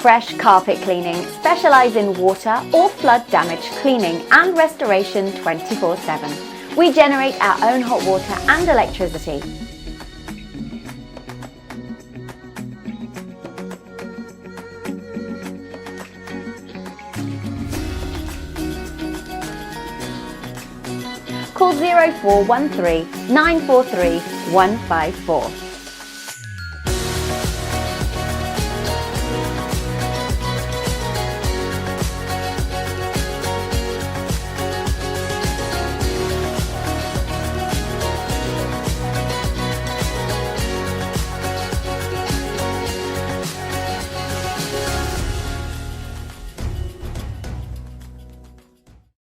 Fresh Carpet Cleaning specialise in water or flood damage cleaning and restoration 24/7. We generate our own hot water and electricity. Call 0413 943 154.